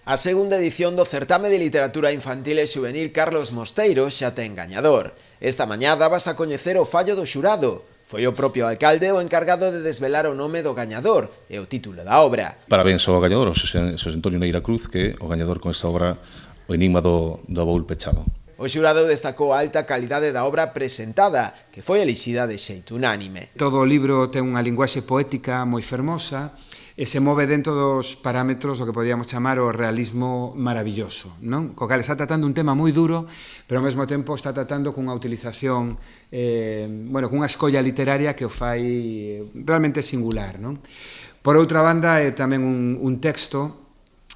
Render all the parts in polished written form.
A segunda edición do Certame de Literatura Infantil e Xuvenil Carlos Mosteiro xa ten gañador. Esta mañá dabas a coñecer o fallo do xurado. Foi o propio alcalde o encargado de desvelar o nome do gañador e o título da obra. Parabéns ao gañador, o Xosé Antonio Neira Cruz, que é o gañador con esta obra O enigma do baúl pechado. O xurado destacou a alta calidade da obra presentada, que foi elixida de xeito unánime. Todo o libro ten unha linguaxe poética moi fermosa e se move dentro dos parámetros do que podíamos chamar o realismo maravilloso, non? Co cal está tratando un tema moi duro, pero ao mesmo tempo está tratando cunha utilización, cunha escolla literaria que o fai realmente singular, non? Por outra banda, é tamén un texto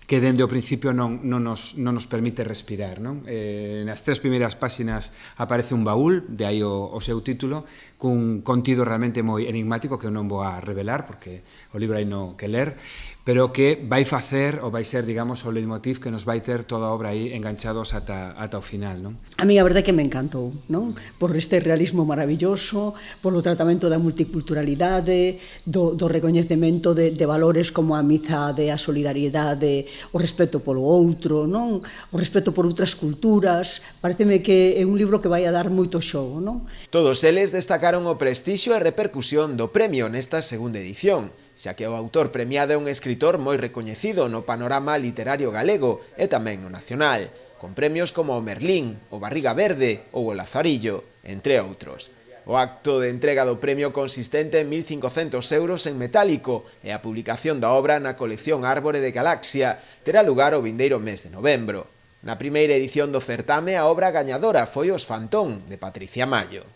que dende o principio non nos permite respirar, non? Nas tres primeiras páxinas aparece un baúl, de aí o seu título, cun contido realmente moi enigmático que eu non vou a revelar, porque o libro hai no que ler, pero que vai facer, ou vai ser, digamos, o leitmotiv que nos vai ter toda a obra aí enganchados ata o final, non? A mí a verdade que me encantou, non? Por este realismo maravilloso, polo tratamento da multiculturalidade, do recoñecemento de valores como a amizade, a solidariedade, o respeto polo outro, non? O respeto por outras culturas. Pareceme que é un libro que vai a dar moito xogo, non? Todos eles destacaron o prestixio e repercusión do premio nesta segunda edición, xa que o autor premiado é un escritor moi recoñecido no panorama literario galego e tamén no nacional, con premios como o Merlín, o Barriga Verde ou o Lazarillo, entre outros. O acto de entrega do premio consistente en 1.500 euros en metálico e a publicación da obra na colección Árbore de Galaxia terá lugar o vindeiro mes de novembro. Na primeira edición do certame, a obra gañadora foi Os Fantón, de Patricia Mallo.